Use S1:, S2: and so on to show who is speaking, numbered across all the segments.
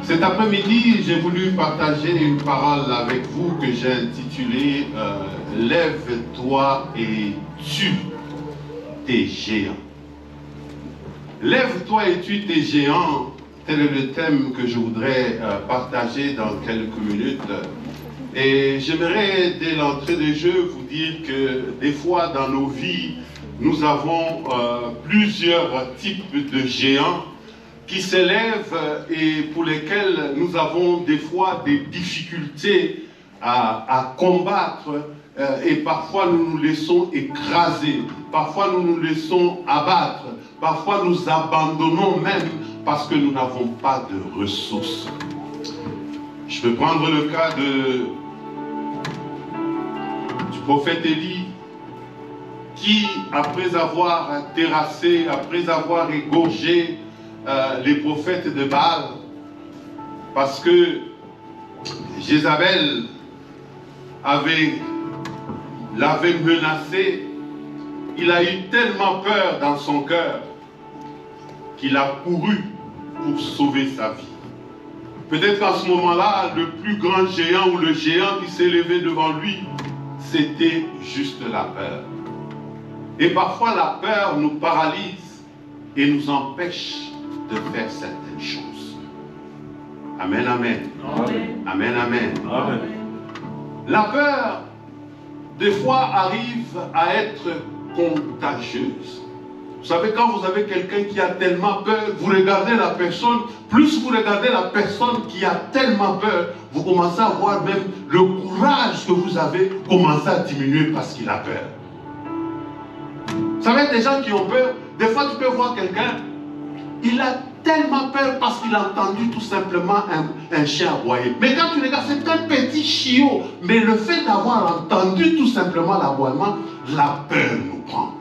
S1: Cet après-midi, j'ai voulu partager une parole avec vous que j'ai intitulée « Lève-toi et tue tes géants ». Lève-toi et tue tes géants, tel est le thème que je voudrais partager dans quelques minutes. Et j'aimerais, dès l'entrée de jeu, vous dire que des fois dans nos vies, nous avons plusieurs types de géants qui s'élèvent et pour lesquels nous avons des fois des difficultés à combattre et parfois nous nous laissons écraser, parfois nous nous laissons abattre, parfois nous abandonnons même parce que nous n'avons pas de ressources. Je peux prendre le cas du prophète Élie qui, après avoir terrassé, après avoir égorgé les prophètes de Baal, parce que Jézabel l'avait menacé, il a eu tellement peur dans son cœur qu'il a couru pour sauver sa vie. Peut-être qu'à ce moment-là, le plus grand géant ou le géant qui s'est levé devant lui, c'était juste la peur. Et parfois la peur nous paralyse et nous empêche de faire certaines choses. Amen, amen. Amen, amen. Amen. Amen. La peur, des fois, arrive à être contagieuse. Vous savez, quand vous avez quelqu'un qui a tellement peur, vous regardez la personne, plus vous regardez la personne qui a tellement peur, vous commencez à voir même le courage que vous avez commencé à diminuer parce qu'il a peur. Vous savez, des gens qui ont peur, des fois tu peux voir quelqu'un, il a tellement peur parce qu'il a entendu tout simplement un chien aboyer. Mais quand tu regardes, c'est un petit chiot. Mais le fait d'avoir entendu tout simplement l'aboiement, la peur nous prend.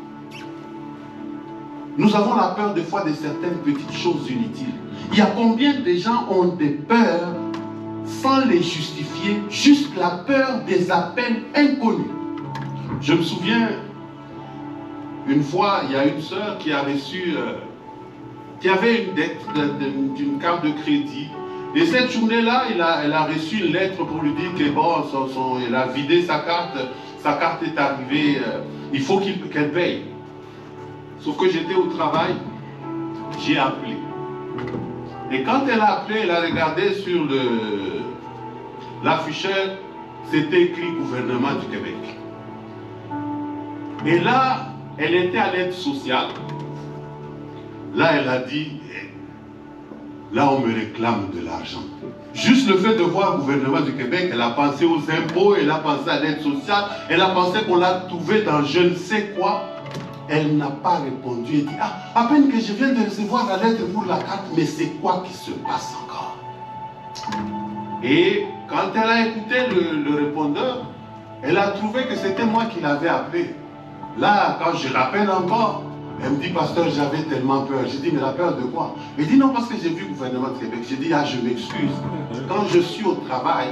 S1: Nous avons la peur des fois de certaines petites choses inutiles. Il y a combien de gens ont des peurs sans les justifier, juste la peur des appels inconnus. Je me souviens, une fois, il y a une sœur qui a reçu, qui avait une dette d'une carte de crédit. Et cette journée-là, elle a reçu une lettre pour lui dire que bon, elle a vidé sa carte est arrivée, il faut qu'elle paye. Sauf que j'étais au travail, j'ai appelé. Et quand elle a appelé, elle a regardé sur l'afficheur, c'était écrit gouvernement du Québec. Et là, elle était à l'aide sociale. Là, elle a dit, là, on me réclame de l'argent. Juste le fait de voir le gouvernement du Québec, elle a pensé aux impôts, elle a pensé à l'aide sociale, elle a pensé qu'on l'a trouvé dans je ne sais quoi. Elle n'a pas répondu. Elle dit, ah, à peine que je viens de recevoir la lettre pour la carte, mais c'est quoi qui se passe encore? Et quand elle a écouté le répondeur, elle a trouvé que c'était moi qui l'avais appelé. Là, quand je l'appelle encore, elle me dit, pasteur, j'avais tellement peur. J'ai dit, mais la peur de quoi? Elle dit, non, parce que j'ai vu le gouvernement de Québec. J'ai dit, ah, je m'excuse. Quand je suis au travail,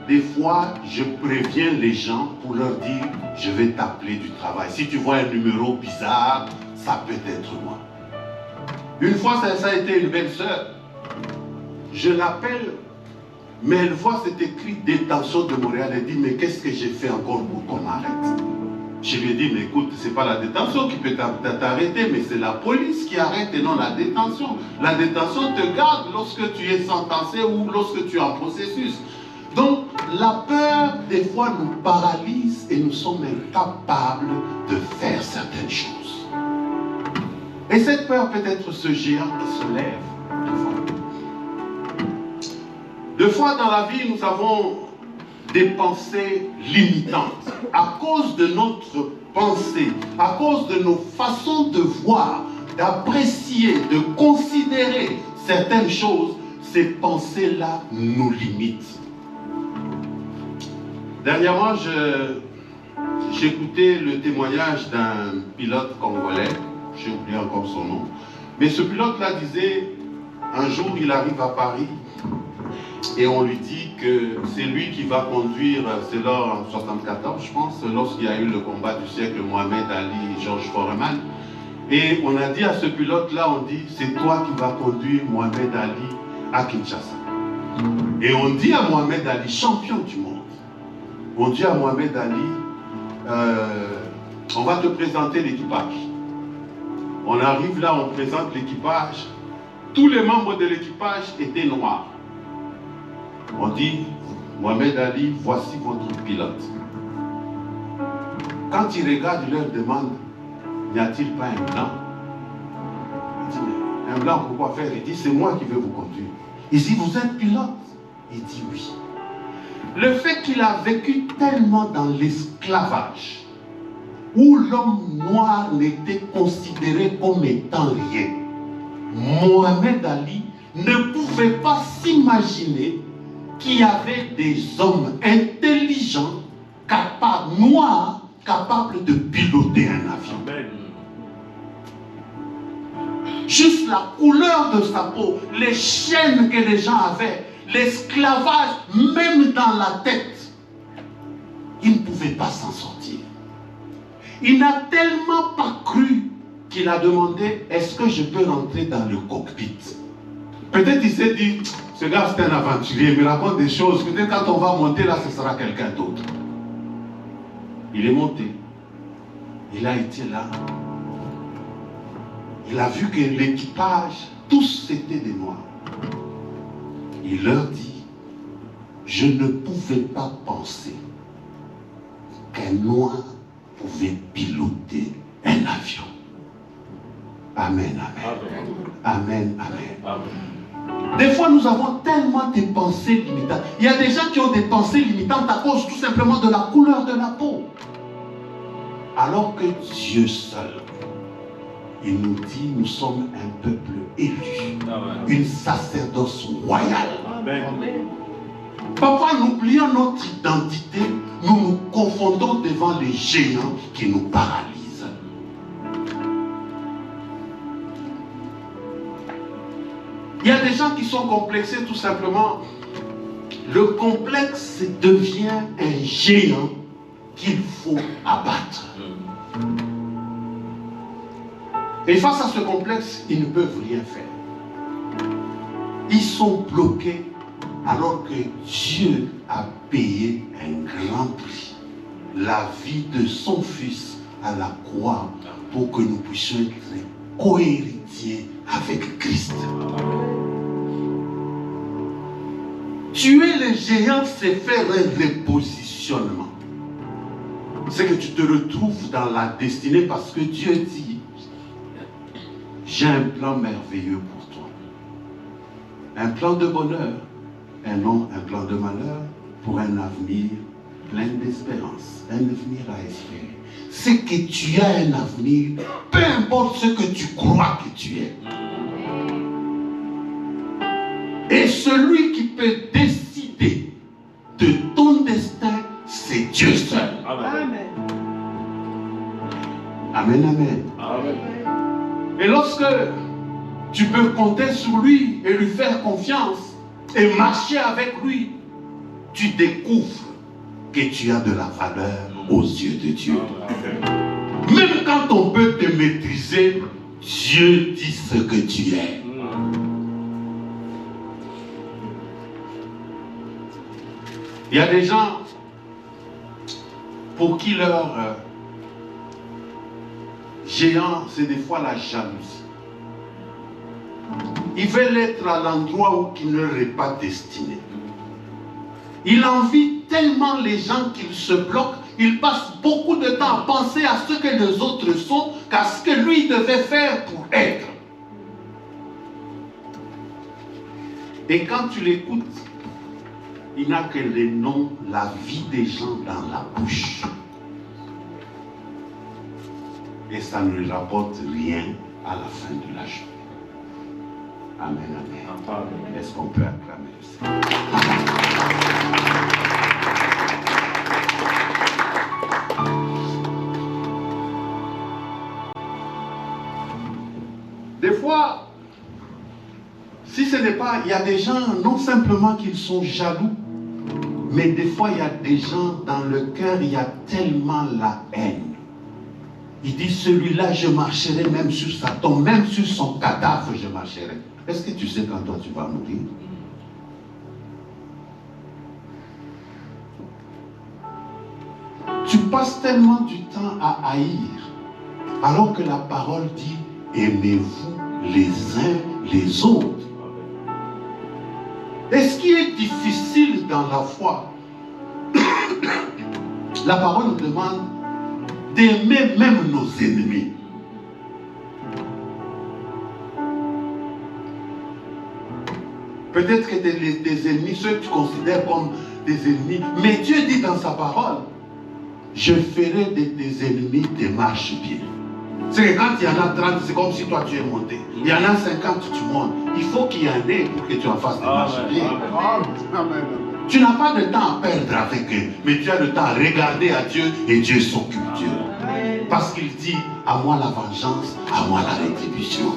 S1: des fois, je préviens les gens pour leur dire, je vais t'appeler du travail. Si tu vois un numéro bizarre, ça peut être moi. Une fois, ça a été une belle sœur. Je l'appelle, mais elle voit cet écrit détention de Montréal. Elle dit, mais qu'est-ce que j'ai fait encore pour qu'on m'arrête? Je lui ai dit, mais écoute, ce n'est pas la détention qui peut t'arrêter, mais c'est la police qui arrête et non la détention. La détention te garde lorsque tu es sentencé ou lorsque tu es en processus. Donc, la peur, des fois, nous paralyse et nous sommes incapables de faire certaines choses. Et cette peur peut être ce géant qui se lève devant nous. Deux fois dans la vie, nous avons des pensées limitantes. À cause de notre pensée, à cause de nos façons de voir, d'apprécier, de considérer certaines choses, ces pensées-là nous limitent. Dernièrement, j'écoutais le témoignage d'un pilote congolais, j'ai oublié encore son nom, mais ce pilote-là disait, un jour il arrive à Paris et on lui dit que c'est lui qui va conduire, c'est lors en 74 je pense, lorsqu'il y a eu le combat du siècle, Mohamed Ali et Georges Foreman, et on a dit à ce pilote-là, on dit, c'est toi qui vas conduire Mohamed Ali à Kinshasa. Et on dit à Mohamed Ali, champion du monde, on dit à Mohamed Ali, on va te présenter l'équipage. On arrive là, on présente l'équipage. Tous les membres de l'équipage étaient noirs. On dit, Mohamed Ali, voici votre pilote. Quand ils regardent, ils leur demandent, n'y a-t-il pas un blanc? Il dit, un blanc, pourquoi faire? Il dit, c'est moi qui vais vous conduire. Il dit, vous êtes pilote? Il dit, oui. Le fait qu'il a vécu tellement dans l'esclavage, où l'homme noir n'était considéré comme étant rien, Mohamed Ali ne pouvait pas s'imaginer qu'il y avait des hommes intelligents, capables, noirs, capables de piloter un avion. Amen. Juste la couleur de sa peau, les chaînes que les gens avaient, l'esclavage, même dans la tête, il ne pouvait pas s'en sortir. Il n'a tellement pas cru qu'il a demandé, est-ce que je peux rentrer dans le cockpit? Peut-être il s'est dit, ce gars c'est un aventurier, il me raconte des choses, peut-être quand on va monter là, ce sera quelqu'un d'autre. Il est monté, il a été là, il a vu que l'équipage, tous étaient des noirs. Il leur dit, je ne pouvais pas penser qu'un noir pouvait piloter un avion. Amen, amen. Amen, amen. Amen. Des fois, nous avons tellement de pensées limitantes. Il y a des gens qui ont des pensées limitantes à cause tout simplement de la couleur de la peau. Alors que Dieu seul, il nous dit, nous sommes un peuple élu, une sacerdoce royale. Amen. Parfois, nous oublions notre identité, nous nous confondons devant les géants qui nous paralysent. Il y a des gens qui sont complexés tout simplement. Le complexe devient un géant qu'il faut abattre. Et face à ce complexe, ils ne peuvent rien faire. Ils sont bloqués alors que Dieu a payé un grand prix. La vie de son Fils à la croix pour que nous puissions être co-héritiers avec Christ. Tuer les géants, c'est faire un repositionnement. C'est que tu te retrouves dans la destinée parce que Dieu dit, j'ai un plan merveilleux pour toi. Un plan de bonheur, et non un plan de malheur, pour un avenir plein d'espérance, un avenir à espérer. C'est que tu as un avenir, peu importe ce que tu crois que tu es. Et celui qui peut décider de ton destin, c'est Dieu seul. Amen. Amen, amen. Amen. Et lorsque tu peux compter sur lui et lui faire confiance et marcher avec lui, tu découvres que tu as de la valeur aux yeux de Dieu. Même quand on peut te maîtriser, Dieu dit ce que tu es. Il y a des gens pour qui leur géant, c'est des fois la jalousie. Ils veulent être à l'endroit où ils ne leur est pas destiné. Il envie tellement les gens qu'ils se bloquent, il passe beaucoup de temps à penser à ce que les autres sont qu'à ce que lui devait faire pour être. Et quand tu l'écoutes, il n'a que les noms, la vie des gens dans la bouche. Et ça ne lui rapporte rien à la fin de la journée. Amen, amen. Est-ce qu'on peut acclamer le Seigneur? Des fois, si ce n'est pas, il y a des gens, non simplement qu'ils sont jaloux, mais des fois, il y a des gens dans le cœur, il y a tellement la haine. Il dit, celui-là, je marcherai même sur sa tombe, même sur son cadavre, je marcherai. Est-ce que tu sais quand toi tu vas mourir? Tu passes tellement du temps à haïr, alors que la parole dit, aimez-vous les uns les autres. Et ce qui est difficile dans la foi, la parole nous demande d'aimer même nos ennemis. Peut-être que tes ennemis, ceux que tu considères comme des ennemis, mais Dieu dit dans sa parole, je ferai de tes ennemis des marchepieds. C'est que quand il y en a 30, c'est comme si toi tu es monté. Il y en a 50, tu montes. Il faut qu'il y en ait pour que tu en fasses des marchepieds. Tu n'as pas de temps à perdre avec eux, mais tu as le temps à regarder à Dieu et Dieu s'occupe Dieu. Parce qu'il dit, à moi la vengeance, à moi la rétribution.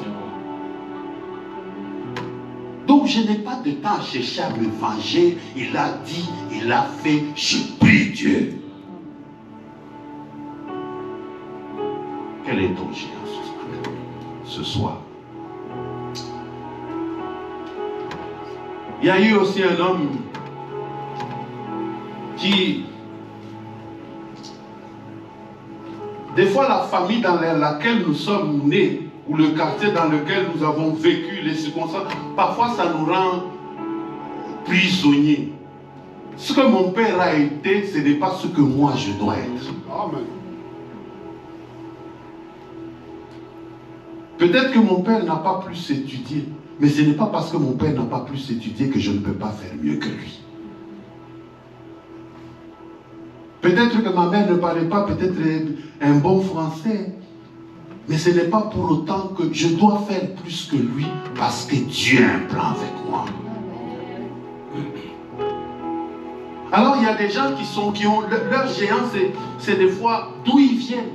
S1: Donc je n'ai pas de temps à chercher à me venger. Il a dit, il a fait, je prie Dieu. Quel est ton géant ce soir? Il y a eu aussi un homme qui, des fois la famille dans laquelle nous sommes nés, ou le quartier dans lequel nous avons vécu, les circonstances, parfois ça nous rend prisonniers. Ce que mon père a été, ce n'est pas ce que moi je dois être. Amen. Peut-être que mon père n'a pas plus étudié, mais ce n'est pas parce que mon père n'a pas plus étudié que je ne peux pas faire mieux que lui. Peut-être que ma mère ne parlait pas peut-être un bon français, mais ce n'est pas pour autant que je dois faire plus que lui parce que Dieu a un plan avec moi. Alors il y a des gens qui ont leur géant, c'est des fois d'où ils viennent,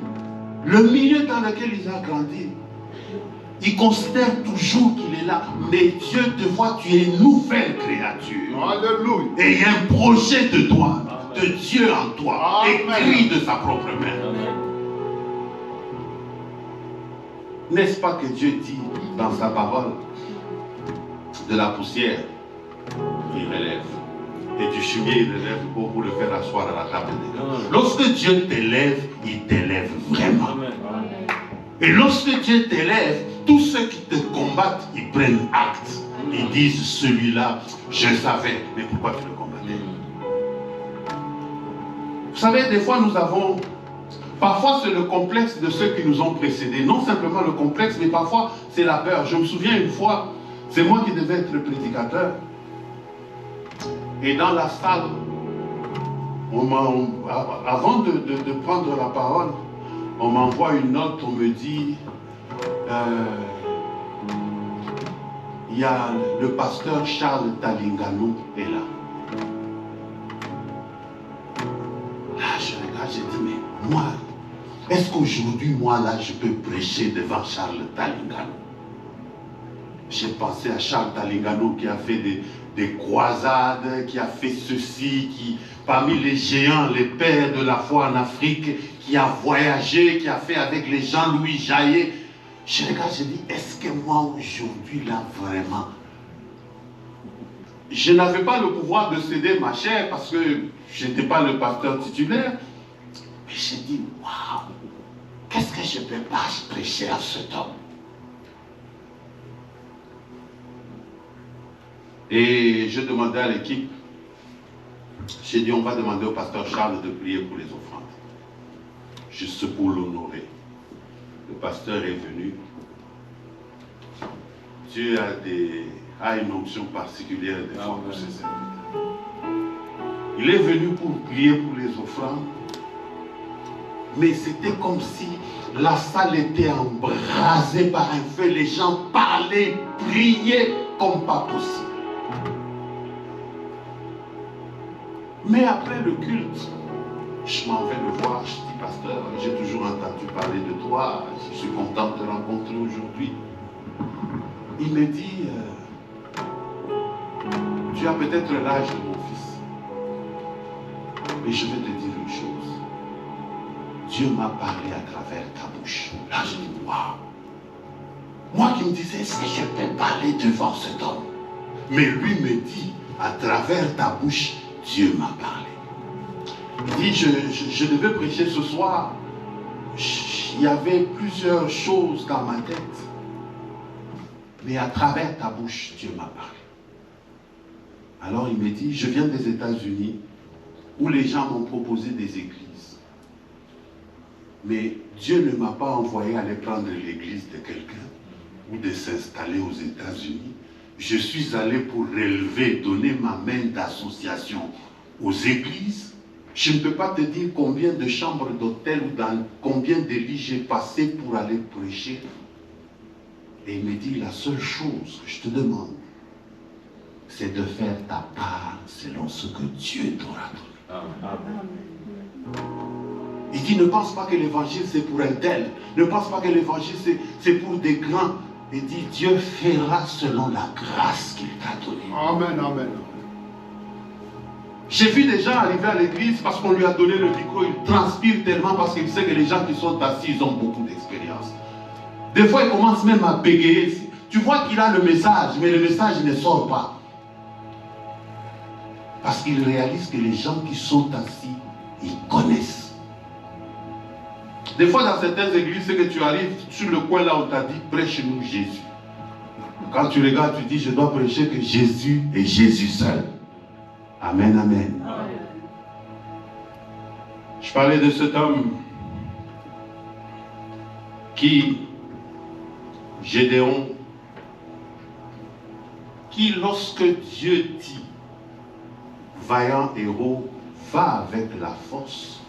S1: le milieu dans lequel ils ont grandi. Ils considèrent toujours qu'il est là, mais Dieu te voit, tu es une nouvelle créature. Alléluia. Et il y a un projet de toi, de Dieu en toi, écrit de sa propre main. N'est-ce pas que Dieu dit dans sa parole, de la poussière, il relève. Et du fumier, il relève pour le faire asseoir à la table des gars. Lorsque Dieu t'élève, il t'élève vraiment. Et lorsque Dieu t'élève, tous ceux qui te combattent, ils prennent acte. Ils disent, celui-là, je savais, mais pourquoi tu le combattais? Vous savez, des fois nous avons, parfois c'est le complexe de ceux qui nous ont précédés. Non simplement le complexe, mais parfois c'est la peur. Je me souviens une fois, c'est moi qui devais être le prédicateur. Et dans la salle, avant de prendre la parole, on m'envoie une note, on me dit, il y a le pasteur Charles Talingano est là. Là, je regarde, je dis, mais moi, est-ce qu'aujourd'hui, moi, là, je peux prêcher devant Charles Talingano? J'ai pensé à Charles Talingano qui a fait des croisades, qui a fait ceci, qui, parmi les géants, les pères de la foi en Afrique, qui a voyagé, qui a fait avec les Jean-Louis Jaillet. Je regarde, je dis, est-ce que moi aujourd'hui, là, vraiment, je n'avais pas le pouvoir de céder ma chair parce que je n'étais pas le pasteur titulaire. Mais j'ai dit, waouh, qu'est-ce que je ne peux pas prêcher à cet homme? Et je demandais à l'équipe, j'ai dit, on va demander au pasteur Charles de prier pour les offrandes. Juste pour l'honorer. Le pasteur est venu. Dieu a une onction particulière des fois pour ses serviteurs. Il est venu pour prier pour les offrandes. Mais c'était comme si la salle était embrasée par un feu. Les gens parlaient, priaient comme pas possible. Mais après le culte, je m'en vais le voir, je dis, pasteur, j'ai toujours entendu parler de toi, je suis content de te rencontrer aujourd'hui. Il me dit, tu as peut-être l'âge de mon fils, mais je vais te dire une chose. Dieu m'a parlé à travers ta bouche. Là, je dis, waouh. Moi qui me disais, est-ce que je peux parler devant cet homme? Mais lui me dit, à travers ta bouche, Dieu m'a parlé. Il dit, je devais prêcher ce soir. Il y avait plusieurs choses dans ma tête. Mais à travers ta bouche, Dieu m'a parlé. Alors il me dit, je viens des États-Unis où les gens m'ont proposé des églises. Mais Dieu ne m'a pas envoyé aller prendre l'église de quelqu'un ou de s'installer aux États-Unis. Je suis allé pour relever, donner ma main d'association aux églises. Je ne peux pas te dire combien de chambres d'hôtel ou dans combien de lits j'ai passé pour aller prêcher. Et il me dit, la seule chose que je te demande, c'est de faire ta part selon ce que Dieu t'aura donné. Il dit, ne pense pas que l'évangile c'est pour un tel. Ne pense pas que l'évangile c'est pour des grands. Il dit, Dieu fera selon la grâce qu'il t'a donnée.
S2: Amen, amen.
S1: J'ai vu des gens arriver à l'église parce qu'on lui a donné le micro, il transpire tellement parce qu'il sait que les gens qui sont assis, ils ont beaucoup d'expérience. Des fois, il commence même à bégayer. Tu vois qu'il a le message, mais le message ne sort pas. Parce qu'il réalise que les gens qui sont assis, ils connaissent. Des fois, dans certaines églises, c'est que tu arrives sur le coin là où on t'a dit, prêche-nous Jésus. Quand tu regardes, tu dis, je dois prêcher que Jésus est Jésus seul. Amen, amen. Amen. Je parlais de cet homme qui, Gédéon, qui lorsque Dieu dit, vaillant héros, va avec la force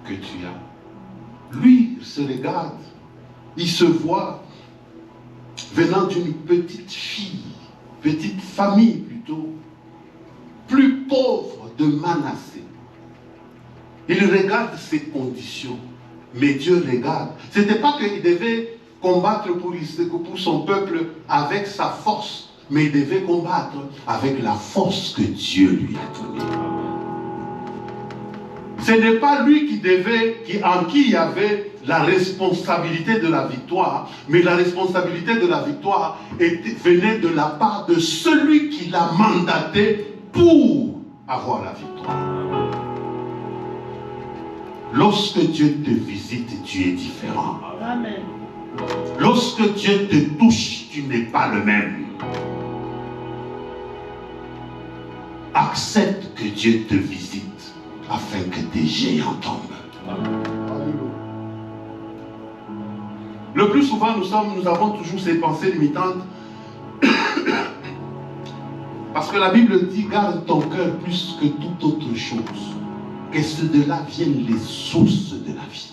S1: que tu as. Lui, il se regarde, il se voit venant d'une petite fille, petite famille plutôt, plus pauvre de Manassé. Il regarde ses conditions, mais Dieu regarde. Ce n'était pas qu'il devait combattre pour son peuple avec sa force, mais il devait combattre avec la force que Dieu lui a donnée. Ce n'est pas lui en qui il y avait la responsabilité de la victoire, mais la responsabilité de la victoire venait de la part de celui qui l'a mandaté pour avoir la victoire. Lorsque Dieu te visite, tu es différent.
S3: Amen.
S1: Lorsque Dieu te touche, tu n'es pas le même. Accepte que Dieu te visite afin que tes géants tombent.
S2: Amen.
S1: Le plus souvent, nous avons toujours ces pensées limitantes. Parce que la Bible dit, garde ton cœur plus que toute autre chose. Que de là viennent les sources de la vie.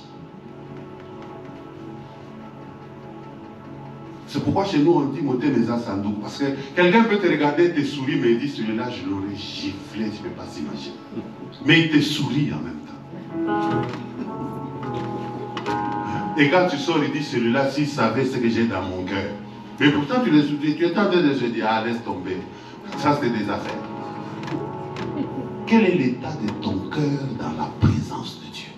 S1: C'est pourquoi chez nous on dit Moté Mesa Sandou. Parce que quelqu'un peut te regarder, te sourire, mais il dit celui-là je l'aurais giflé, tu ne peux pas s'imaginer. Mais il te sourit en même temps. Et quand tu sors, il dit celui-là, s'il savait ce que j'ai dans mon cœur. Mais pourtant tu es en train de se dire, ah laisse tomber. Ça c'est des affaires. Quel est l'état de ton cœur dans la présence de Dieu?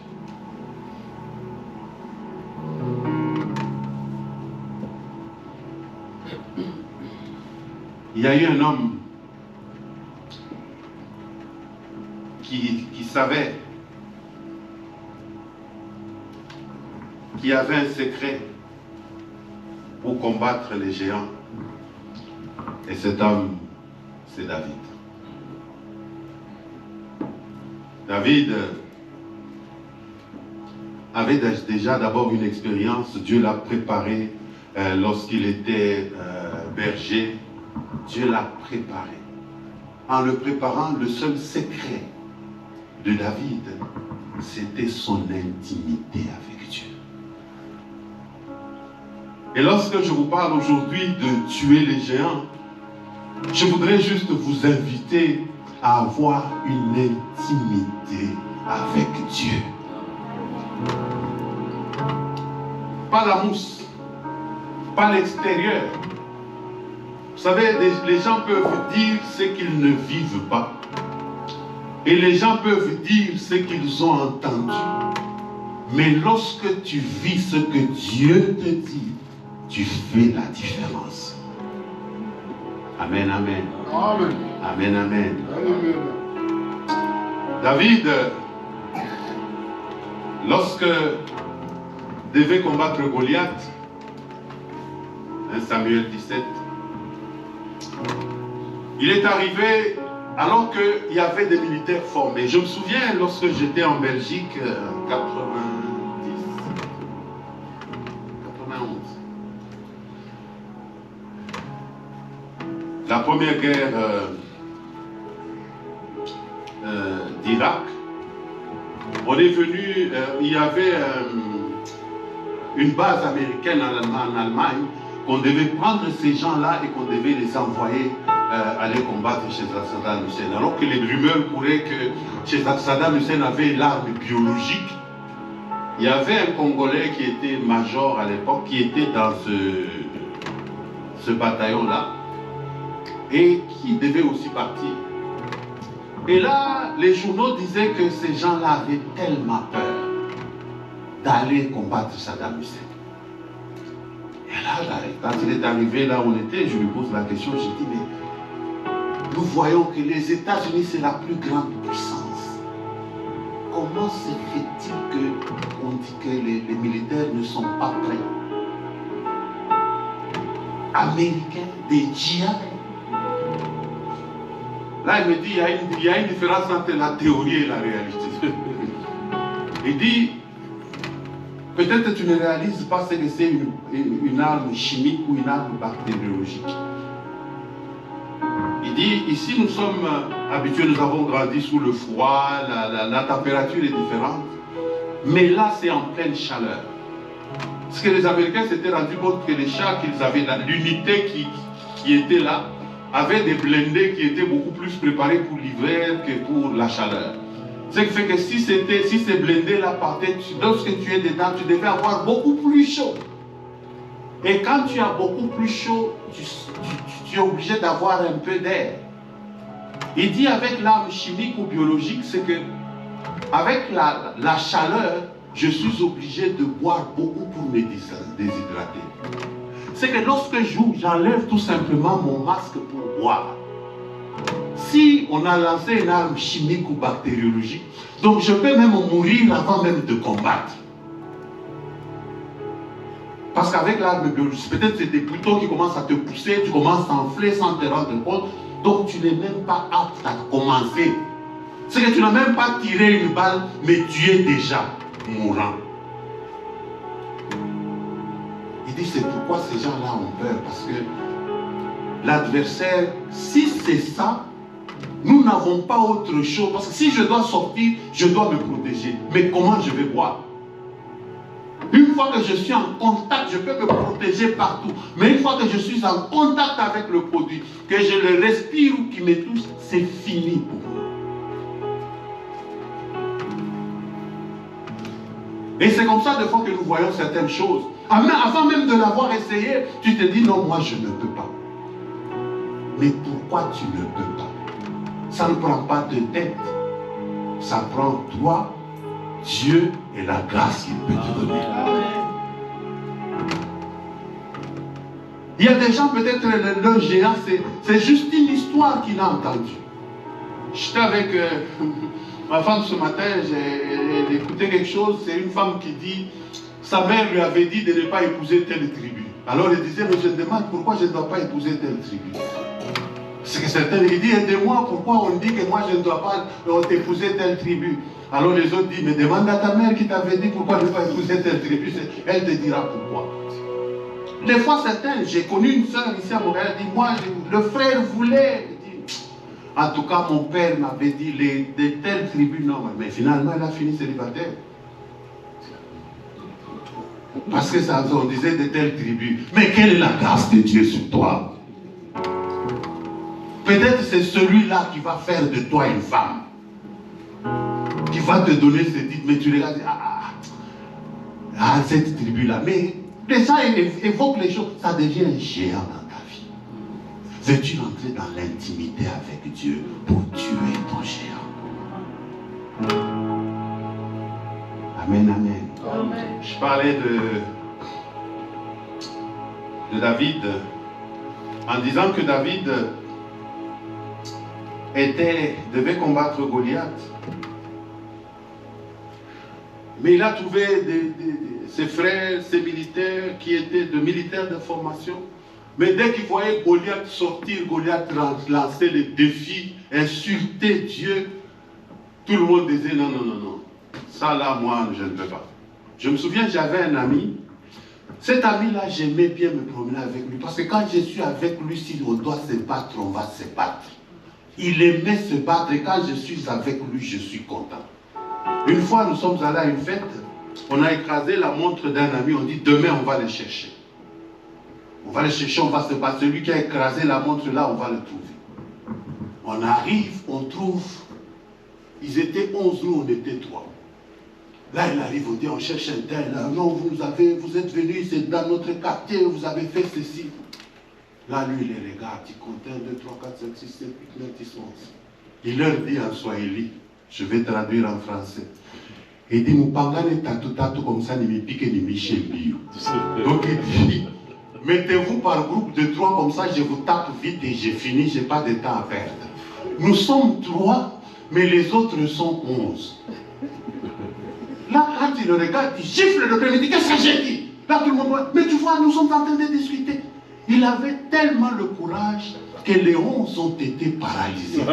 S1: Il y a eu un homme qui savait, qui avait un secret pour combattre les géants. Et cet homme, c'est David. David avait déjà d'abord une expérience. Dieu l'a préparé lorsqu'il était berger. Dieu l'a préparé. En le préparant, le seul secret de David, c'était son intimité avec Dieu. Et lorsque je vous parle aujourd'hui de tuer les géants, je voudrais juste vous inviter à avoir une intimité avec Dieu. Pas la mousse, pas l'extérieur. Vous savez, les gens peuvent dire ce qu'ils ne vivent pas. Et les gens peuvent dire ce qu'ils ont entendu. Mais lorsque tu vis ce que Dieu te dit, tu fais la différence. Amen, amen.
S2: Amen.
S1: Amen, amen.
S2: Amen.
S1: David lorsque devait combattre Goliath, 1 Samuel 17, il est arrivé alors qu'il y avait des militaires formés. Je me souviens lorsque j'étais en Belgique, 91. La première guerre d'Irak, on est venu, il y avait une base américaine en Allemagne, qu'on devait prendre ces gens-là et qu'on devait les envoyer aller combattre chez Saddam Hussein. Alors que les rumeurs couraient que chez Saddam Hussein avait l'arme biologique, il y avait un Congolais qui était major à l'époque, qui était dans ce bataillon-là, et qui devait aussi partir. Et là, les journaux disaient que ces gens-là avaient tellement peur d'aller combattre Saddam Hussein. Et là, quand il est arrivé là où on était, je lui pose la question, je dis, mais nous voyons que les États-Unis, c'est la plus grande puissance. Comment se fait-il qu'on dit que les militaires ne sont pas prêts? Américains, des GI. Là, il me dit, il y a une différence entre la théorie et la réalité. Il dit, peut-être tu ne réalises pas ce que c'est une arme chimique ou une arme bactériologique. Il dit, ici nous sommes habitués, nous avons grandi sous le froid, la température est différente. Mais là, c'est en pleine chaleur. Parce que les Américains s'étaient rendus compte que les chars qu'ils avaient là, l'unité qui était là, avait des blindés qui étaient beaucoup plus préparés pour l'hiver que pour la chaleur. Ce qui fait que si ces blindés-là partaient, lorsque tu es dedans, tu devais avoir beaucoup plus chaud. Et quand tu as beaucoup plus chaud, tu es obligé d'avoir un peu d'air. Il dit avec l'arme chimique ou biologique, c'est que avec la chaleur, je suis obligé de boire beaucoup pour me déshydrater. C'est que lorsque je joue, j'enlève tout simplement mon masque pour boire. Si on a lancé une arme chimique ou bactériologique, donc je peux même mourir avant même de combattre. Parce qu'avec l'arme biologique, peut-être c'est des boutons qui commencent à te pousser, tu commences à enfler sans te rendre compte, donc tu n'es même pas apte à commencer. C'est que tu n'as même pas tiré une balle, mais tu es déjà mourant. Il dit c'est pourquoi ces gens-là ont peur, parce que l'adversaire, si c'est ça, nous n'avons pas autre chose. Parce que si je dois sortir, je dois me protéger. Mais comment je vais boire? Une fois que je suis en contact, je peux me protéger partout. Mais une fois que je suis en contact avec le produit, que je le respire ou qu'il me touche, c'est fini pour moi. Et c'est comme ça des fois que nous voyons certaines choses. Avant même de l'avoir essayé, tu te dis non, moi je ne peux pas. Mais pourquoi tu ne peux pas? Ça ne prend pas de tête. Ça prend toi, Dieu et la grâce qu'il peut te donner. Il y a des gens, peut-être leur géant, c'est juste une histoire qu'il a entendue. J'étais avec ma femme ce matin, j'ai écouté quelque chose, c'est une femme qui dit, sa mère lui avait dit de ne pas épouser telle tribu. Alors elle disait, mais je me demande pourquoi je ne dois pas épouser telle tribu. C'est que certains lui disent, aidez-moi, pourquoi on dit que moi je ne dois pas épouser telle tribu. Alors les autres disent, mais demande à ta mère qui t'avait dit pourquoi ne pas épouser telle tribu, elle te dira pourquoi. Des fois certains, j'ai connu une soeur ici à Montréal, elle dit, moi le frère voulait, en tout cas mon père m'avait dit, de telles tribus, non, mais finalement elle a fini célibataire. Parce que ça, on disait de telles tribus. Mais quelle est la grâce de Dieu sur toi? Peut-être c'est celui-là qui va faire de toi une femme. Qui va te donner ce titre. Mais tu regardes, cette tribu-là. Mais les gens évoquent les choses. Ça devient un géant dans ta vie. Veux-tu entrer dans l'intimité avec Dieu pour tuer ton géant? Amen, amen. Amen. Je parlais de David en disant que David devait combattre Goliath. Mais il a trouvé ses frères, ses militaires, qui étaient de militaires de formation. Mais dès qu'il voyait Goliath sortir, Goliath lancer les défis, insulter Dieu, tout le monde disait non, non, non, non. Ça là, moi, je ne peux pas. Je me souviens, j'avais un ami. Cet ami-là, j'aimais bien me promener avec lui. Parce que quand je suis avec lui, si on doit se battre, on va se battre. Il aimait se battre et quand je suis avec lui, je suis content. Une fois, nous sommes allés à une fête. On a écrasé la montre d'un ami. On dit, demain, on va le chercher. On va le chercher, on va se battre. Celui qui a écrasé la montre là, on va le trouver. On arrive, on trouve. Ils étaient 11, nous, on était 3. Là, il arrive, on dit, on cherche un tel. Non, vous êtes venus, c'est dans notre quartier, vous avez fait ceci. Là, lui, il les regarde, il compte 1, 2, 3, 4, 5, 6, 7, 8, 9, 10, 11. Il leur dit en swahili, je vais traduire en français. Il dit, Moupangane tatu comme ça, ni mi pique ni mi chébio. Donc il dit, mettez-vous par groupe de 3 comme ça, je vous tape vite et j'ai fini, je n'ai pas de temps à perdre. Nous sommes 3, mais les autres sont 11. Là, quand il le regarde, il gifle le premier, il dit, qu'est-ce que j'ai dit? Là, tout le monde voit, mais tu vois, nous sommes en train de discuter. Il avait tellement le courage que les 11 ont été paralysés.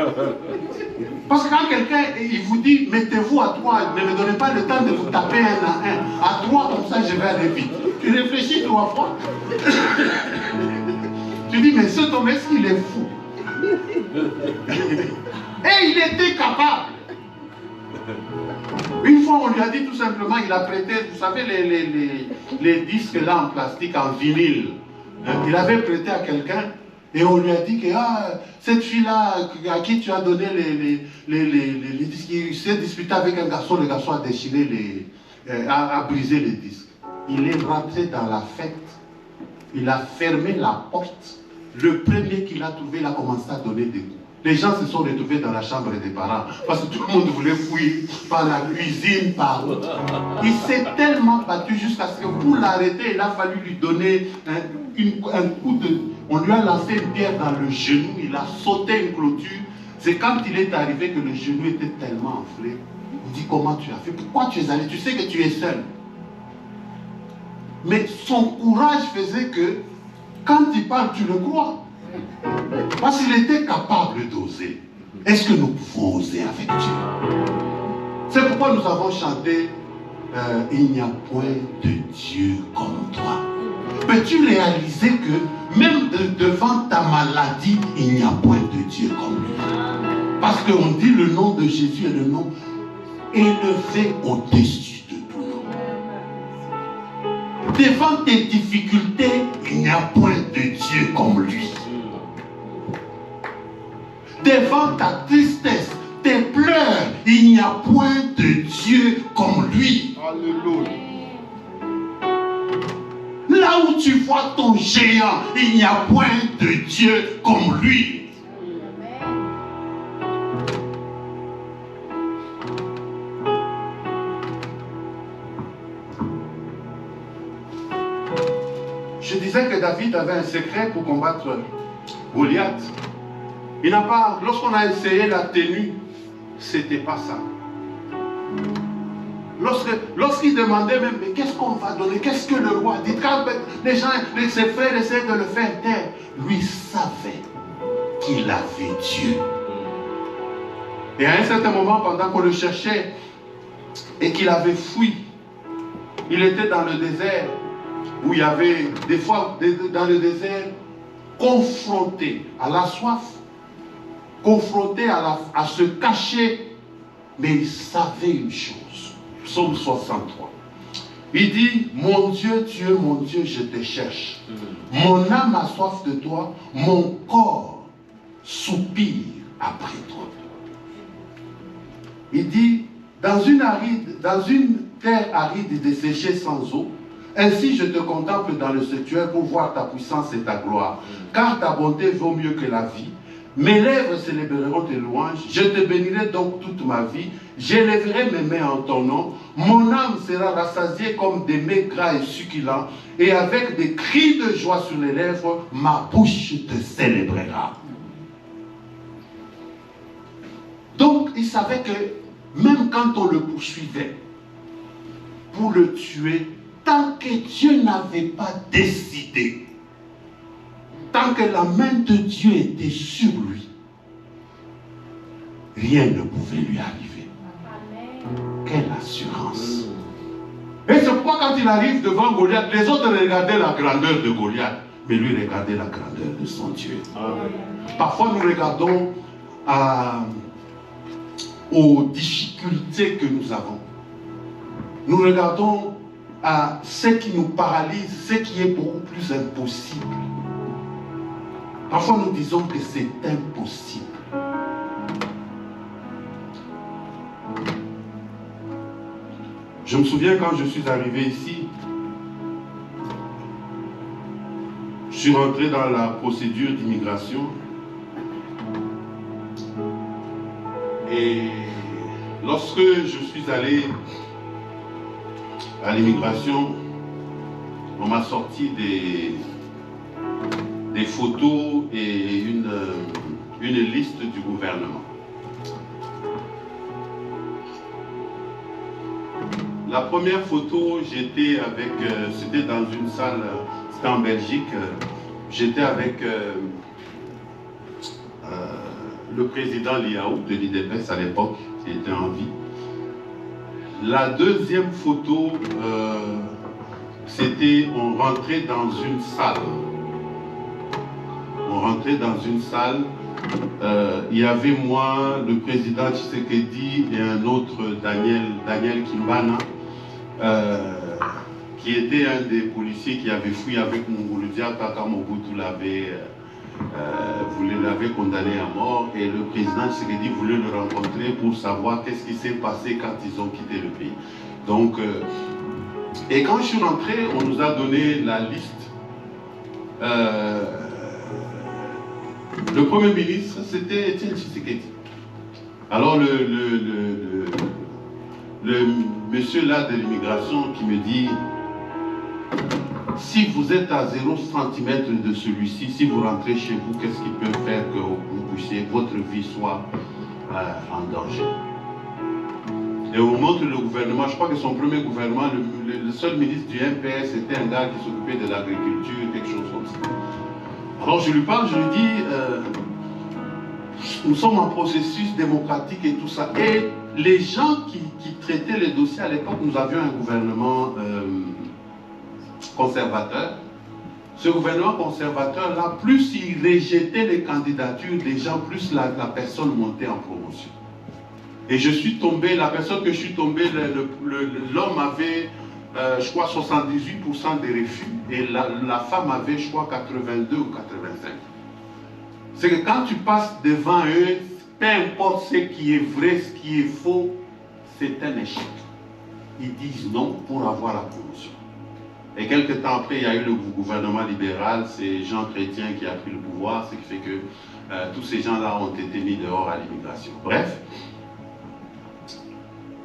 S1: Parce que quand quelqu'un, il vous dit, mettez-vous à 3, ne me donnez pas le temps de vous taper 1 à 1. À 3, comme ça, je vais aller vite. Tu réfléchis 3 fois. Tu dis, mais cet homme, est-ce qu'il est fou? Et il était capable. Une fois, on lui a dit tout simplement, il a prêté, vous savez, les disques là en plastique, en vinyle. Il avait prêté à quelqu'un et on lui a dit que cette fille-là à qui tu as donné les disques, il s'est disputé avec un garçon, le garçon a déchiré, a brisé les disques. Il est rentré dans la fête, il a fermé la porte. Le premier qu'il a trouvé, il a commencé à donner des coups. Les gens se sont retrouvés dans la chambre des parents parce que tout le monde voulait fuir par la cuisine, par... Il s'est tellement battu jusqu'à ce que pour l'arrêter, il a fallu lui donner un coup de... On lui a lancé une pierre dans le genou, il a sauté une clôture. C'est quand il est arrivé que le genou était tellement enflé. Il dit, comment tu as fait? Pourquoi tu es allé? Tu sais que tu es seul. Mais son courage faisait que quand il parle, tu le crois. Parce qu'il était capable d'oser. Est-ce que nous pouvons oser avec Dieu? C'est pourquoi nous avons chanté il n'y a point de Dieu comme toi. Peux-tu réaliser que même devant ta maladie, il n'y a point de Dieu comme lui? Parce qu'on dit le nom de Jésus est le nom élevé au-dessus de tout nom. Devant tes difficultés, il n'y a point de Dieu comme lui. Devant ta tristesse, tes pleurs, il n'y a point de Dieu comme lui. Alléluia. Là où tu vois ton géant, il n'y a point de Dieu comme lui. Je disais que David avait un secret pour combattre Goliath. Il n'a pas, lorsqu'on a essayé la tenue, c'était pas ça. Lorsqu'il demandait même, mais qu'est-ce qu'on va donner? Qu'est-ce que le roi dit? Quand les gens, ses frères essaient de le faire taire, lui savait qu'il avait Dieu. Et à un certain moment, pendant qu'on le cherchait et qu'il avait fui, il était dans le désert où il y avait des fois dans le désert confronté à la soif, confronté à se cacher, mais il savait une chose. Psaume 63. Il dit, mon Dieu, je te cherche. Mon âme a soif de toi, mon corps soupire après toi. Il dit, dans une terre aride et desséchée sans eau, ainsi je te contemple dans le sanctuaire pour voir ta puissance et ta gloire. Car ta bonté vaut mieux que la vie. Mes lèvres célébreront tes louanges. Je te bénirai donc toute ma vie. J'élèverai mes mains en ton nom. Mon âme sera rassasiée comme des mets gras et succulents. Et avec des cris de joie sur les lèvres, ma bouche te célébrera. Donc, il savait que même quand on le poursuivait, pour le tuer tant que Dieu n'avait pas décidé. Tant que la main de Dieu était sur lui, rien ne pouvait lui arriver. Quelle assurance! Et c'est pourquoi quand il arrive devant Goliath, les autres regardaient la grandeur de Goliath, mais lui regardait la grandeur de son Dieu. Parfois nous regardons aux difficultés que nous avons. Nous regardons à ce qui nous paralyse, ce qui est beaucoup plus impossible. Parfois nous disons que c'est impossible. Je me souviens quand je suis arrivé ici, je suis rentré dans la procédure d'immigration et lorsque je suis allé à l'immigration, on m'a sorti des photos et une liste du gouvernement. La première photo, j'étais avec, c'était dans une salle, c'était en Belgique, j'étais avec le président Liaou de l'IDPS à l'époque, qui était en vie. La deuxième photo, c'était, on rentrait dans une salle. On rentrait dans une salle, il y avait moi, le président Tshisekedi et un autre, Daniel Kimbana, qui était un des policiers qui avait fui avec Munguludia quand Mobutu l'avait condamné à mort, et le président Tshisekedi voulait le rencontrer pour savoir qu'est-ce qui s'est passé quand ils ont quitté le pays. Donc, et quand je suis rentré, on nous a donné la liste. Le Premier ministre, c'était Étienne Tshisekedi. Alors le monsieur là de l'immigration qui me dit, si vous êtes à 0 cm de celui-ci, si vous rentrez chez vous, qu'est-ce qui peut faire que vous puissiez, votre vie soit en danger? Et on montre le gouvernement, je crois que son premier gouvernement, le seul ministre du MPS était un gars qui s'occupait de l'agriculture, quelque chose comme ça. Alors je lui parle, je lui dis, nous sommes en processus démocratique et tout ça. Et les gens qui traitaient les dossiers à l'époque, nous avions un gouvernement conservateur. Ce gouvernement conservateur-là, plus il rejetait les candidatures des gens, plus la personne montait en promotion. Et je suis tombé, la personne que je suis tombé, l'homme avait, je crois, 78% des refus, et la femme avait, je crois, 82 ou 85. C'est que quand tu passes devant eux, peu importe ce qui est vrai, ce qui est faux, c'est un échec. Ils disent non pour avoir la promotion. Et quelques temps après, il y a eu le gouvernement libéral, c'est Jean Chrétien qui a pris le pouvoir, ce qui fait que tous ces gens-là ont été mis dehors à l'immigration. Bref,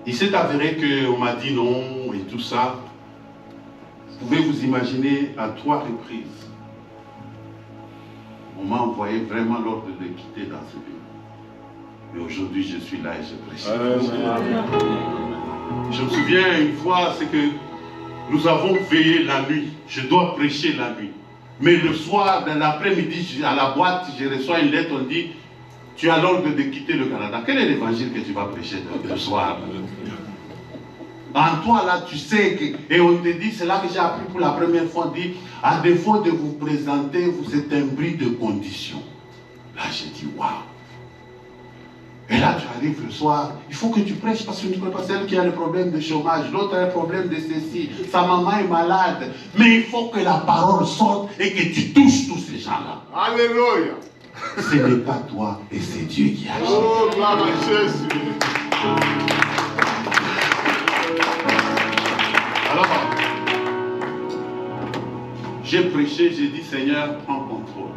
S1: il s'est avéré qu'on m'a dit non et tout ça. Vous pouvez vous imaginer à 3 reprises. On m'a envoyé vraiment l'ordre de quitter dans ce pays. Mais aujourd'hui, je suis là et je prêche. Je me souviens une fois, c'est que nous avons veillé la nuit. Je dois prêcher la nuit. Mais le soir, dans l'après-midi, à la boîte, je reçois une lettre, on dit, tu as l'ordre de quitter le Canada. Quel est l'évangile que tu vas prêcher le soir? En toi, là, tu sais que... Et on te dit, c'est là que j'ai appris pour la première fois, on dit, à défaut de vous présenter, vous êtes un bris de condition. Là, j'ai dit, waouh. Et là, tu arrives le soir, il faut que tu prêches parce que tu ne peux pas, celle qui a le problème de chômage, l'autre a le problème de ceci, sa maman est malade. Mais il faut que la parole sorte et que tu touches tous ces gens-là.
S2: Alléluia.
S1: Ce n'est pas toi et c'est Dieu qui agit.
S2: Oh, gloire à Jésus.
S1: Alors, j'ai prêché, j'ai dit, Seigneur, prends contrôle.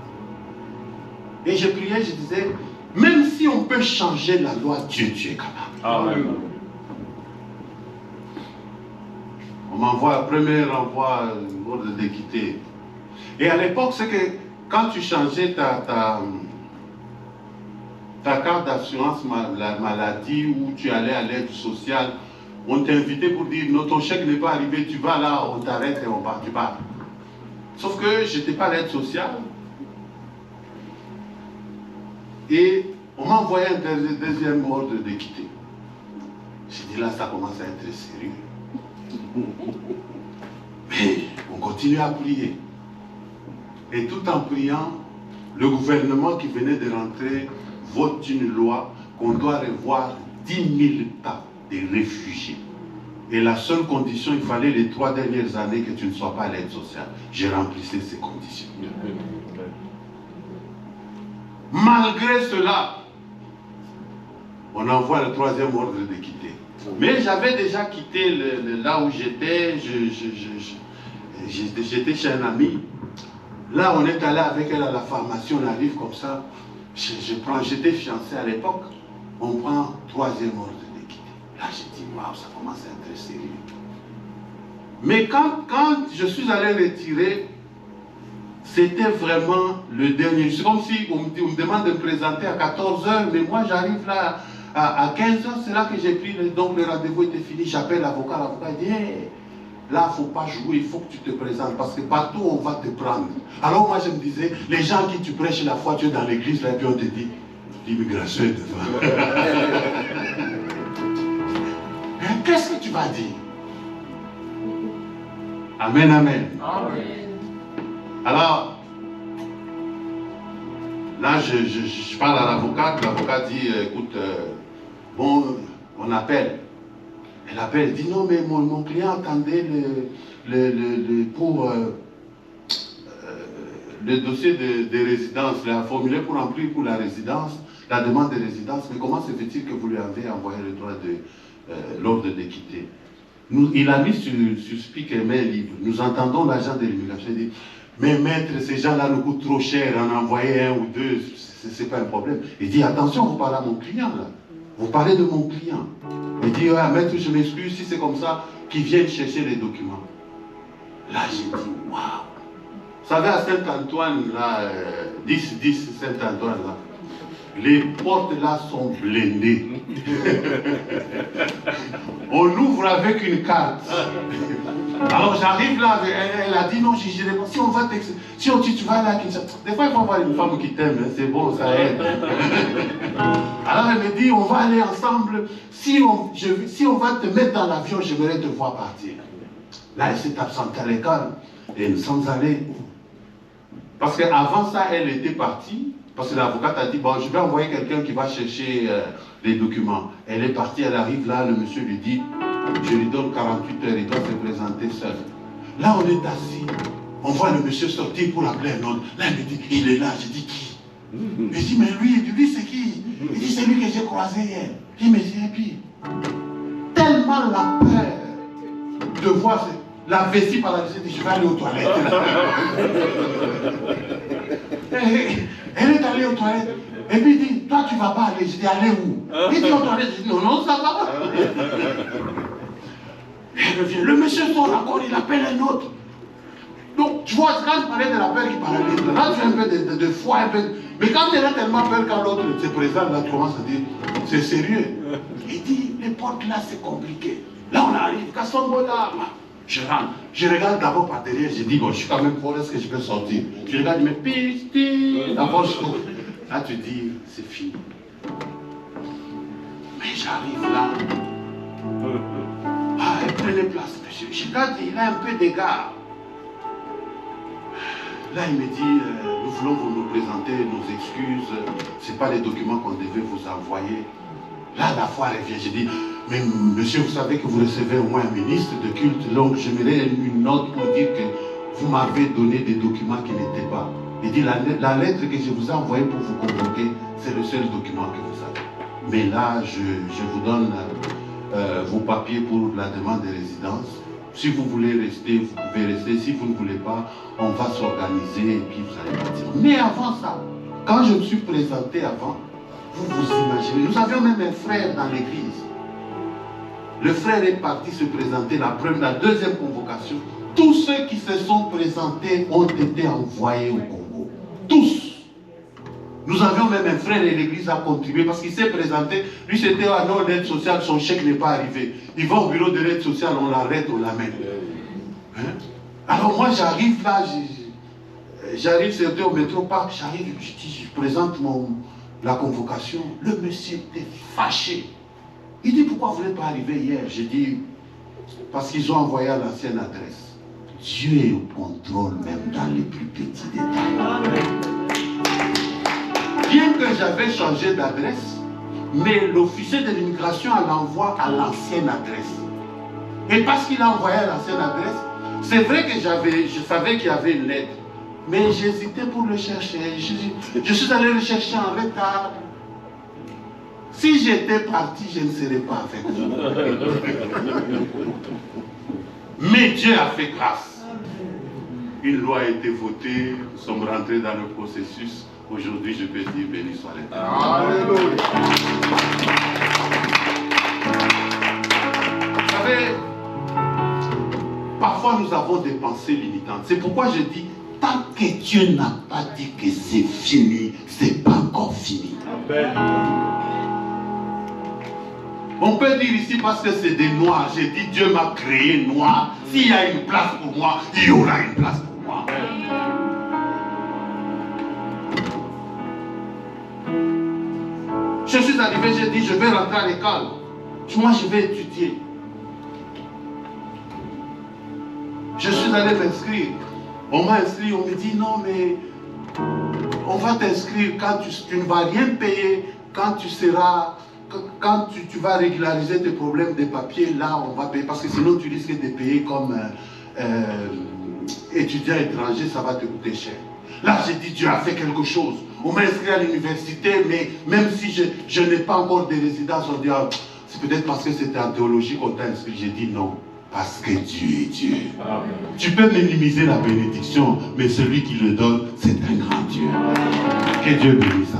S1: Et je priais, je disais, même si on peut changer la loi, Dieu est capable.
S2: Amen.
S1: On m'envoie, premier envoi, ordre de quitter. Et à l'époque, c'est que quand tu changeais ta carte d'assurance maladie ou tu allais à l'aide sociale, On t'a invité pour dire, non, ton chèque n'est pas arrivé, tu vas là, on t'arrête et on part, tu pars. Sauf que je n'étais pas l'aide sociale. Et on m'a envoyé un deuxième ordre de quitter. J'ai dit là, ça commence à être sérieux. Mais on continue à prier. Et tout en priant, le gouvernement qui venait de rentrer vote une loi qu'on doit revoir 10 000 cas de réfugiés. Et la seule condition, il fallait les 3 dernières années que tu ne sois pas à l'aide sociale. J'ai remplissé ces conditions. Malgré cela, on envoie le 3e ordre de quitter. Mais j'avais déjà quitté là où j'étais, j'étais chez un ami. Là, on est allé avec elle à la pharmacie, on arrive comme ça. J'étais fiancé à l'époque. On prend 3e ordre de quitter. Là, j'ai dit, waouh, ça commence à être sérieux. Mais quand je suis allé retirer, c'était vraiment le dernier. C'est comme si on me demande de me présenter à 14 h, mais moi j'arrive là à 15 h, c'est là que j'ai pris, donc le rendez-vous était fini. J'appelle l'avocat dit, hey, là, il ne faut pas jouer, il faut que tu te présentes, parce que partout on va te prendre. Alors moi je me disais, les gens qui tu prêches la foi, tu es dans l'église, là, et puis on te dit, l'immigration est devant. Qu'est-ce que tu vas dire? Amen, amen. Amen. Alors, là, je parle à l'avocat dit, écoute, bon, on appelle. Elle appelle, elle dit, non, mais mon client attendait pour le dossier de résidence, il a formulé pour remplir pour la résidence, la demande de résidence, mais comment se fait-il que vous lui avez envoyé le droit de l'ordre de quitter? Il a mis sur speaker main libre. Nous entendons l'agent de l'immigration dire, mais maître, ces gens-là nous coûtent trop cher, en envoyer 1 ou 2, c'est pas un problème. Il dit, attention, vous parlez à mon client là. Vous parlez de mon client. Il dit, ah, maître, je m'excuse si c'est comme ça, qu'ils viennent chercher les documents. Là, j'ai dit, waouh. Vous savez, à Saint-Antoine, là, 10 Saint-Antoine, là, les portes là sont blindées. On ouvre avec une carte. Alors j'arrive là, elle a dit non, je dirais pas. Si on va si tu vas là, des fois il faut avoir une femme qui t'aime, hein, c'est bon, ça aide. Alors elle me dit, on va aller ensemble. Si on va te mettre dans l'avion, j'aimerais te voir partir. Là, elle s'est absentée à l'école et nous sommes allés. Parce qu'avant ça, elle était partie. Parce que l'avocate a dit, bon, je vais envoyer quelqu'un qui va chercher les documents. Elle est partie, elle arrive là, le monsieur lui dit, je lui donne 48 heures, il doit se présenter seul. Là, on est assis, on voit le monsieur sortir pour appeler un autre. Là, il me dit, il est là, je dis qui? Je dis, mais lui c'est qui? Il dit, c'est lui que j'ai croisé hier. Je dis, mais c'est puis tellement la peur de voir la vessie paralysée, je vais aller aux toilettes. Elle est allée aux toilettes. Et puis il dit, toi tu ne vas pas aller. Je dis, allez où? Il dit aux toilettes. Je dis, non, ça va pas. Elle revient. Le monsieur sort encore, il appelle un autre. Donc, tu vois, quand je parlais de la peur qui paralyse, là tu as un peu de foi, un peu. Mais quand elle a tellement peur quand l'autre se présente, là tu commences à dire, c'est sérieux. Il dit, les portes là c'est compliqué. Là on arrive, Kastombo là. Je rentre, je regarde d'abord par derrière, je dis, bon, je suis quand même fort, est-ce que je peux sortir? Je regarde, je me piste, d'abord je trouve. Là, tu dis, c'est fini. Mais j'arrive là. Ah, prenez place, monsieur. Je regarde, il a un peu d'égard. Là, il me dit, nous voulons vous nous présenter nos excuses. Ce n'est pas les documents qu'on devait vous envoyer. Là, la foi revient. Je dis, mais monsieur, vous savez que vous recevez au moins un ministre de culte, donc j'aimerais une note pour dire que vous m'avez donné des documents qui n'étaient pas. Il dit, la lettre que je vous ai envoyée pour vous convoquer, c'est le seul document que vous avez. Mais là, je vous donne vos papiers pour la demande de résidence. Si vous voulez rester, vous pouvez rester. Si vous ne voulez pas, on va s'organiser et puis vous allez partir. Mais avant ça, quand je me suis présenté avant, vous vous imaginez, nous avions même un frère dans l'église. Le frère est parti se présenter la deuxième convocation. Tous ceux qui se sont présentés ont été envoyés au Congo. Tous. Nous avions même un frère et l'église a contribué parce qu'il s'est présenté. Lui, c'était un nom d'aide sociale, son chèque n'est pas arrivé. Il va au bureau de l'aide sociale, on l'arrête, on l'amène. Hein? Alors moi, j'arrive là, j'arrive, c'était au métro parc, j'arrive, je présente la convocation. Le monsieur était fâché. Il dit, pourquoi vous n'êtes pas arrivé hier? J'ai dit, parce qu'ils ont envoyé à l'ancienne adresse. Dieu est au contrôle même dans les plus petits détails. Bien que j'avais changé d'adresse, mais l'officier de l'immigration l'envoie à l'ancienne adresse. Et parce qu'il a envoyé à l'ancienne adresse, c'est vrai que je savais qu'il y avait une lettre, mais j'hésitais pour le chercher. Je suis allé le chercher en retard. Si j'étais parti, je ne serais pas avec vous. Mais Dieu a fait grâce. Une loi a été votée, nous sommes rentrés dans le processus. Aujourd'hui, je peux dire béni soit l'Éternel.
S2: Alléluia.
S1: Vous savez, parfois nous avons des pensées limitantes. C'est pourquoi je dis, tant que Dieu n'a pas dit que c'est fini, c'est pas encore fini.
S2: Amen.
S1: On peut dire ici parce que c'est des noirs. J'ai dit Dieu m'a créé noir. S'il y a une place pour moi, il y aura une place pour moi. Je suis arrivé, j'ai dit je vais rentrer à l'école. Moi je vais étudier. Je suis allé m'inscrire. On m'a inscrit, on me dit non mais on va t'inscrire quand tu ne vas rien payer, quand tu seras... Quand tu vas régulariser tes problèmes de papier, là on va payer, parce que sinon tu risques de payer comme étudiant étranger, ça va te coûter cher. Là j'ai dit Dieu a fait quelque chose. On m'a inscrit à l'université, mais même si je n'ai pas encore de résidence, on dit ah, c'est peut-être parce que c'était en théologie qu'on t'a inscrit. J'ai dit non, parce que Dieu est Dieu. Amen. Tu peux minimiser la bénédiction, mais celui qui le donne, c'est un grand Dieu. Que Dieu bénisse.